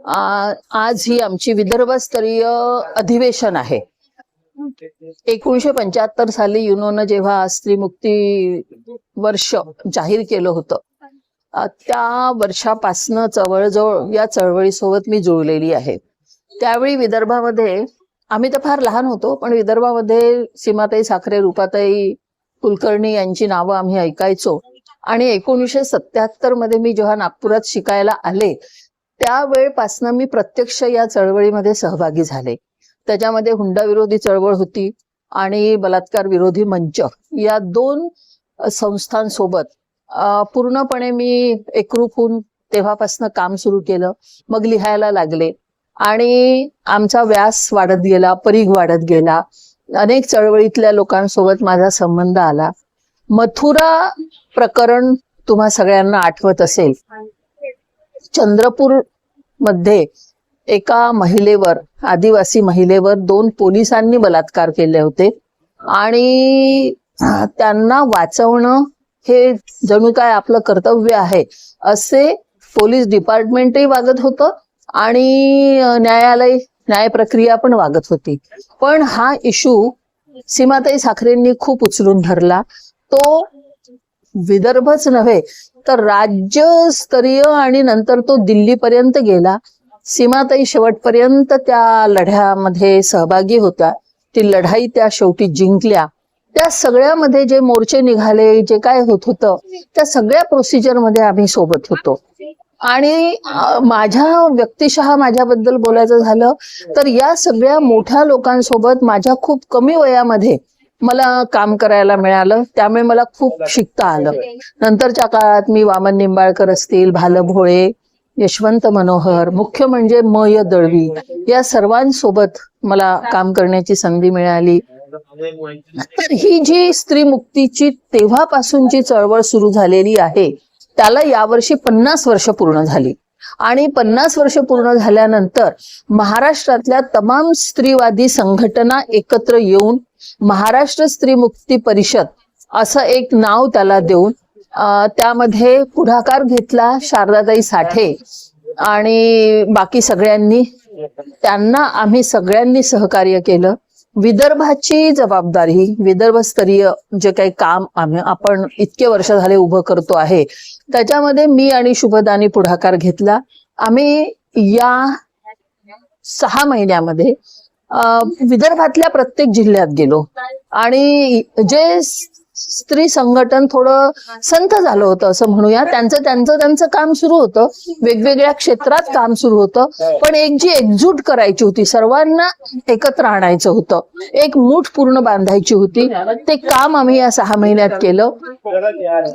आज ही आमची विदर्भस्तरीय अधिवेशन आहे। 1975 साली युनोनं जेव्हा स्त्रीमुक्ती वर्ष जाहीर केलं होतं, त्या वर्षापासनं जवळजवळ या चळवळीसोबत मी जुळलेली आहे। त्यावेळी विदर्भामध्ये आम्ही तर फार लहान होतो, पण विदर्भामध्ये सीमाताई साखरे, रूपाताई कुलकर्णी यांची नावं आम्ही ऐकायचो। आणि 1977 मध्ये मी जेव्हा नागपुरात शिकायला आले त्यावेळेपासून मी प्रत्यक्ष या चळवळीमध्ये सहभागी झाले। त्याच्यामध्ये हुंडा विरोधी चळवळ होती आणि बलात्कार विरोधी मंच या दोन संस्थांसोबत पूर्णपणे मी एकरूप होऊन तेव्हापासून काम सुरू केलं। मग लिहायला लागले आणि आमचा व्यास वाढत गेला, परीघ वाढत गेला। अनेक चळवळीतल्या लोकांसोबत माझा संबंध आला। मथुरा प्रकरण तुम्हा सगळ्यांना आठवत असेल। चंद्रपूर मध्ये एका महिलेवर, आदिवासी महिलेवर 2 पोलिसांनी बलात्कार केले होते आणि त्यांना वाचवणं हे जणू काय आपलं कर्तव्य आहे असे पोलीस डिपार्टमेंटही वागत होतं आणि न्याय प्रक्रिया पण वागत होती। पण हा इश्यू सीमाताई साखरेंनी खूप उचलून धरला। तो विदर्भच नव्हे तर राज्यस्तरीय आणि नंतर तो दिल्लीपर्यंत गेला। सीमाताई शेवटपर्यंत त्या लढ्यामध्ये सहभागी होत्या। ती लढाई त्या शेवटी जिंकल्या। त्या सगळ्यामध्ये जे मोर्चे निघाले, जे काय होत होतं, त्या सगळ्या प्रोसिजर मध्ये आम्ही सोबत होतो। आणि माझ्या व्यक्तिशः माझ्याबद्दल बोलायचं झालं तर या सगळ्या मोठ्या लोकांसोबत माझ्या खूप कमी वयामध्ये मला काम करायला मिळालं, त्यामुळे मला खूप शिकता आलं। नंतरच्या काळात मी वामन निंबाळकर असतील, भाल भोळे, यशवंत मनोहर, मुख्य म्हणजे मय दळवी या सर्वांसोबत मला काम करण्याची संधी मिळाली। तर ही जी स्त्री मुक्तीची तेव्हापासूनची चळवळ सुरू झालेली आहे त्याला यावर्षी 50 वर्ष पूर्ण झाली। आणि 50 वर्ष पूर्ण झाल्यानंतर महाराष्ट्रातल्या तमाम स्त्रीवादी संघटना एकत्र येऊन महाराष्ट्र स्त्री मुक्ती परिषद असं एक नाव त्याला देऊन त्यामध्ये पुढाकार घेतला शारदाताई साठे आणि बाकी सगळ्यांनी। त्यांना आम्ही सगळ्यांनी सहकार्य केलं। विदर्भाची जबाबदारी, विदर्भस्तरीय जे काही काम आपण इतके वर्ष झाले उभं करतो आहे त्याच्यामध्ये मी आणि शुभदानी पुढाकार घेतला। आम्ही या 6 महिन्यामध्ये विदर्भातल्या प्रत्येक जिल्ह्यात गेलो आणि जे स्त्री संघटन थोडं संथ झालं होतं असं म्हणूया, त्यांचं काम सुरू होतं, वेगवेगळ्या क्षेत्रात काम सुरू होतं, पण एक जी एकजूट करायची होती, सर्वांना एकत्र आणायचं होतं, एक मूठ पूर्ण बांधायची होती, ते काम आम्ही या 6 महिन्यात केलं।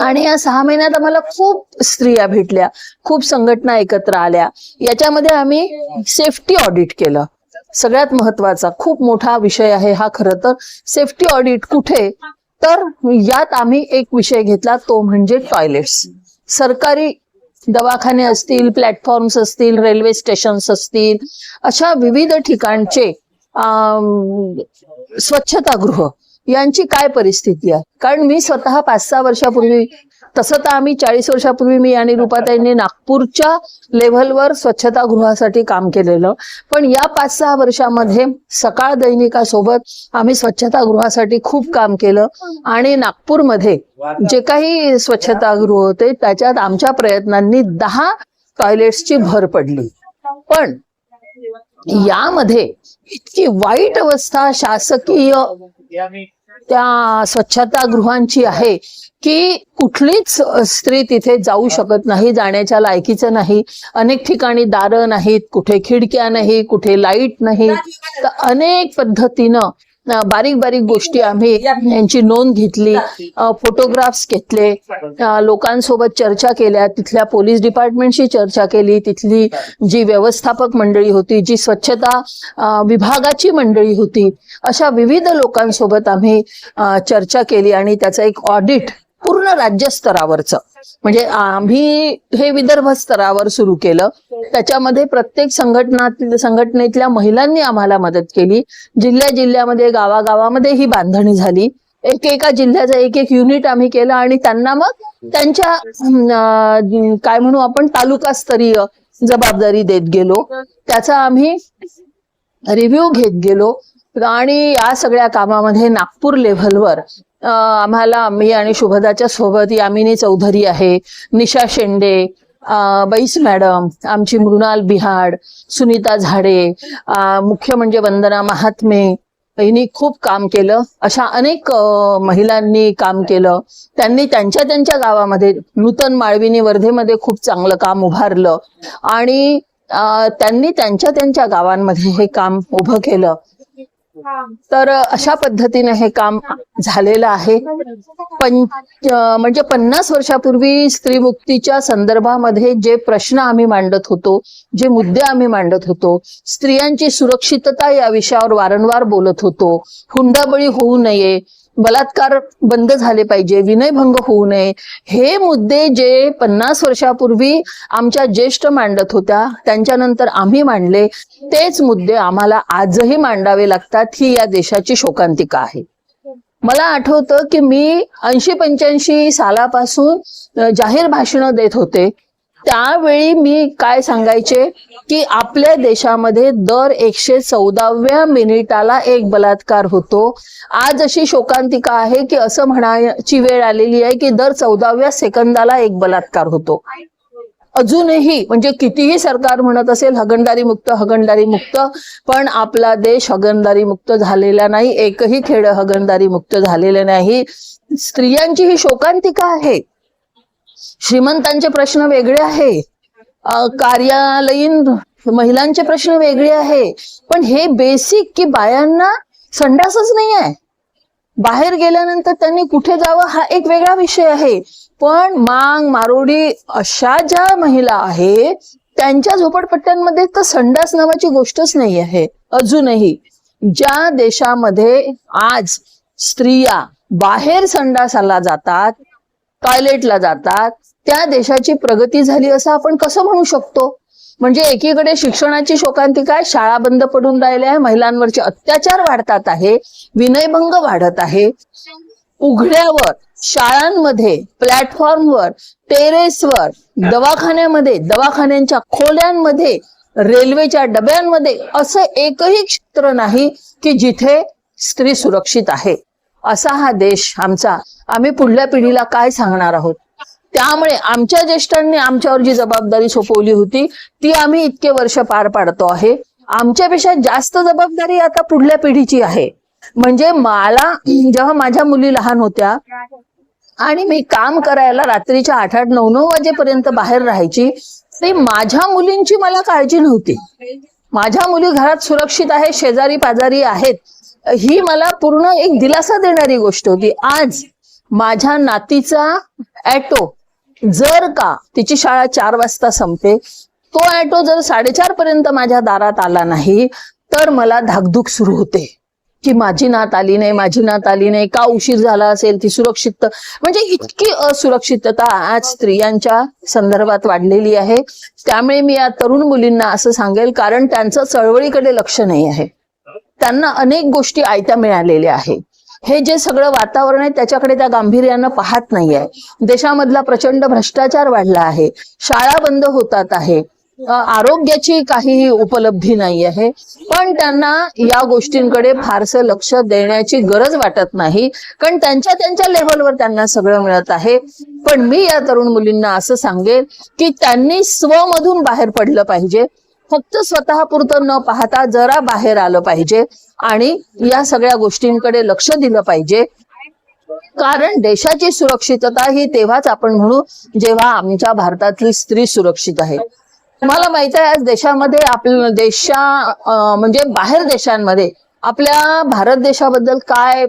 आणि या 6 महिन्यात आम्हाला खूप स्त्रिया भेटल्या, खूप संघटना एकत्र आल्या। याच्यामध्ये आम्ही सेफ्टी ऑडिट केलं। सगळ्यात महत्वाचा खूप मोठा विषय आहे हा खरं तर। सेफ्टी ऑडिट कुठे, तर यात आम्ही एक विषय घेतला, तो म्हणजे टॉयलेट्स। सरकारी दवाखाने असतील, प्लॅटफॉर्म्स असतील, रेल्वे स्टेशन्स असतील, अशा विविध ठिकाणचे स्वच्छतागृह यांची काय परिस्थिती आहे। कारण मी स्वतः 5-6 वर्षापूर्वी, तसं तर आम्ही 40 वर्षापूर्वी मी आणि रूपाताईंनी नागपूरच्या लेव्हलवर स्वच्छतागृहासाठी काम केलेलं, पण या 5-6 वर्षामध्ये सकाळ दैनिकासोबत आम्ही स्वच्छतागृहासाठी खूप काम केलं। आणि नागपूरमध्ये जे काही स्वच्छतागृह होते त्याच्यात आमच्या प्रयत्नांनी 10 टॉयलेट्सची भर पडली। पण यामध्ये इतकी वाईट अवस्था शासकीय त्या स्वच्छतागृहांची आहे की कुठलीच स्त्री तिथे जाऊ शकत नाही, जाण्याच्या लायकीचं नाही। अनेक ठिकाणी दारं नाहीत, कुठे खिडक्या नाही, कुठे लाईट नाही। तर अनेक पद्धतीनं बारीक बारीक गोष्टी आम्ही यांची नोंद घेतली, फोटोग्राफ्स घेतले, लोकांसोबत चर्चा केल्या, तिथल्या पोलीस डिपार्टमेंटशी चर्चा केली, तिथली जी व्यवस्थापक मंडळी होती, जी स्वच्छता विभागाची मंडळी होती, अशा विविध लोकांसोबत आम्ही चर्चा केली आणि त्याचं एक ऑडिट पूर्ण राज्यस्तरावरचं, म्हणजे आम्ही हे विदर्भ स्तरावर सुरू केलं। त्याच्यामध्ये प्रत्येक संघटनेतल्या महिलांनी आम्हाला मदत केली। जिल्ह्यामध्ये, गावागावामध्ये ही बांधणी झाली। एका जिल्ह्याचं एक युनिट आम्ही केलं आणि त्यांना मग त्यांच्या काय म्हणू आपण तालुकास्तरीय जबाबदारी देत गेलो, त्याचा आम्ही रिव्ह्यू घेत गेलो आणि या सगळ्या कामामध्ये नागपूर लेव्हलवर आम्हाला, मी आणि शुभदाच्या सोबत यामिनी चौधरी आहे, निशा शेंडे, बैस मॅडम, आमची मृणाल बिहाड, सुनीता झाडे, मुख्य म्हणजे वंदना महात्मे यांनी खूप काम केलं. अशा अनेक महिलांनी काम केलं. त्यांनी त्यांच्या त्यांच्या गावामध्ये, नूतन माळविनी वर्धेमध्ये खूप चांगलं काम उभारलं आणि त्यांनी त्यांच्या त्यांच्या गावांमध्ये हे काम उभं केलं. तर अशा पद्धतीने हे काम झालेलं आहे. म्हणजे 50 वर्षापूर्वी स्त्रीमुक्तीच्या संदर्भामध्ये जे प्रश्न आम्ही मांडत होतो, जे मुद्दे आम्ही मांडत होतो, स्त्रियांची सुरक्षितता या विषयावर वारंवार बोलत होतो, हुंडाबळी होऊ नये, बलात्कार बंद झाले पाहिजे, विनयभंग होऊ नये, हे मुद्दे जे 50 वर्षापूर्वी आमच्या ज्येष्ठ मांडत होत्या, त्यांच्यानंतर आम्ही मांडले, तेच मुद्दे आम्हाला आजही मांडावे लागतात. ही या देशाची शोकांतिका आहे. मला आठवतं की मी 80-85 सालापासून जाहीर भाषणं देत होते. त्यावेळी मी काय सांगायचे की आपल्या देशामध्ये दर 114व्या मिनिटाला एक बलात्कार होतो. आज अशी शोकांतिका आहे की असं म्हणायची वेळ आलेली आहे की दर 14व्या सेकंदाला एक बलात्कार होतो. अजूनही म्हणजे कितीही सरकार म्हणत असेल हगणदारी मुक्त, हगणदारी मुक्त, पण आपला देश हगणदारी मुक्त झालेला नाही. एकही खेड हगणदारी मुक्त झालेले नाही. स्त्रियांची ही शोकांतिका आहे. श्रीमंतांचे प्रश्न वेगळे आहे, कार्यालयीन महिलांचे प्रश्न वेगळे आहे, पण हे बेसिक की बायांना संडासच नाही आहे, बाहेर गेल्यानंतर त्यांनी कुठे जावं हा एक वेगळा विषय आहे. पण मांग, मारोडी अशा ज्या महिला आहेत त्यांच्या झोपडपट्ट्यांमध्ये तर संडास नावाची गोष्टच नाही आहे. अजूनही ज्या देशामध्ये आज स्त्रिया बाहेर संडासाला जातात, टॉयलेटला जातात, त्या देशाची प्रगती झाली असं आपण कसं म्हणू शकतो? म्हणजे एकीकडे शिक्षणाची शोकांतिका आहे, शाळा बंद पडून राहिल्या आहे, महिलांवरचे अत्याचार वाढतात आहे, विनयभंग वाढत आहे, उघड्यावर शाळांमध्ये, प्लॅटफॉर्मवर, टेरेसवर, दवाखान्यामध्ये, दवाखान्यांच्या खोल्यांमध्ये, रेल्वेच्या डब्यांमध्ये असं एकही क्षेत्र नाही की जिथे स्त्री सुरक्षित आहे. असा हा देश आमचा. आम्ही पुढल्या पिढीला काय सांगणार आहोत? त्यामुळे आमच्या ज्येष्ठांनी आमच्यावर जी जबाबदारी सोपवली होती ती आम्ही इतके वर्ष पार पाडतो आहे. आमच्यापेक्षा जास्त जबाबदारी आता पुढल्या पिढीची आहे. म्हणजे मला जेव्हा माझ्या मुली लहान होत्या आणि मी काम करायला रात्रीच्या 8-8, 9-9 वाजेपर्यंत बाहेर राहायची, तरी माझ्या मुलींची मला काळजी नव्हती. माझ्या मुली घरात सुरक्षित आहे, शेजारी पाजारी आहेत, ही मला पूर्ण एक दिलासा देणारी गोष्ट होती. आज माझ्या नातीचा ऍटो जर का तिची शाळा 4 वाजता संपते, तो ऍटो जर 4:30 पर्यंत माझ्या दारात आला नाही तर मला धाकधूक सुरू होते की माझी नात आली नाही, माझी नात आली नाही, का उशीर झाला असेल, ती सुरक्षित. म्हणजे इतकी असुरक्षितता आज स्त्रियांच्या संदर्भात वाढलेली आहे. त्यामुळे मी या तरुण मुलींना असं सांगेल, कारण त्यांचं चळवळीकडे लक्ष नाही आहे, त्यांना अनेक गोष्टी आयत्या मिळालेल्या आहे. हे जे सगळं वातावरण आहे त्याच्याकडे त्या गांभीर्यानं पाहत नाहीये. देशामधला प्रचंड भ्रष्टाचार वाढला आहे, शाळा बंद होतात आहे, आरोग्याची काहीही उपलब्धी नाही आहे, पण त्यांना या गोष्टींकडे फारसं लक्ष देण्याची गरज वाटत नाही, कारण त्यांच्या त्यांच्या लेव्हलवर त्यांना सगळं मिळत आहे. पण मी या तरुण मुलींना असं सांगेन की त्यांनी स्वमधून बाहेर पडलं पाहिजे, फक्त स्वतःपुरतं न पाहता जरा बाहेर आलं पाहिजे आणि या सगळ्या गोष्टींकडे लक्ष दिलं पाहिजे. कारण देशाची सुरक्षितता ही तेव्हाच आपण म्हणू जेव्हा आमच्या भारतातली स्त्री सुरक्षित आहे. तुम्हाला माहित आहे आज देशामध्ये आपल्या म्हणजे बाहेर देशांमध्ये आपल्या भारत देशाबद्दल काय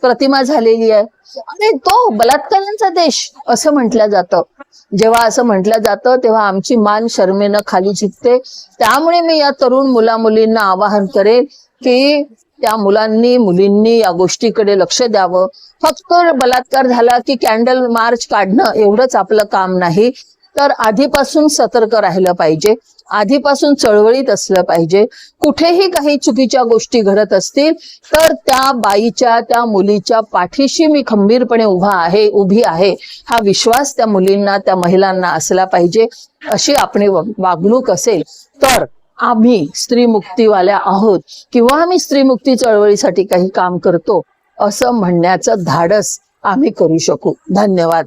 प्रतिमा झालेली आहे? आणि तो बलात्कारांचा देश असं म्हटलं जातं. जेव्हा असं म्हटलं जातं तेव्हा आमची मान शर्मेनं खाली झुकते. त्यामुळे मी या तरुण मुलींना आवाहन करेन की त्या मुलींनी या गोष्टीकडे लक्ष द्यावं. फक्त बलात्कार झाला की कॅन्डल मार्च काढणं एवढंच आपलं काम नाही, तर आधीपासून सतर्क राहिलं पाहिजे. आधीपासून चळवळीत असलं पाहिजे. कुठेही काही चुकीच्या गोष्टी घडत असतील तर त्या बाईच्या, त्या मुलीच्या पाठीशी मी खंबीरपणे उभी आहे हा विश्वास त्या मुलींना, त्या महिलांना असला पाहिजे. अशी आपली वागणूक असेल तर आम्ही स्त्री मुक्तीवाल्या आहोत किंवा आम्ही स्त्री मुक्ती चळवळीसाठी काही काम करतो असं म्हणण्याचं धाडस आम्ही करू शकू. धन्यवाद.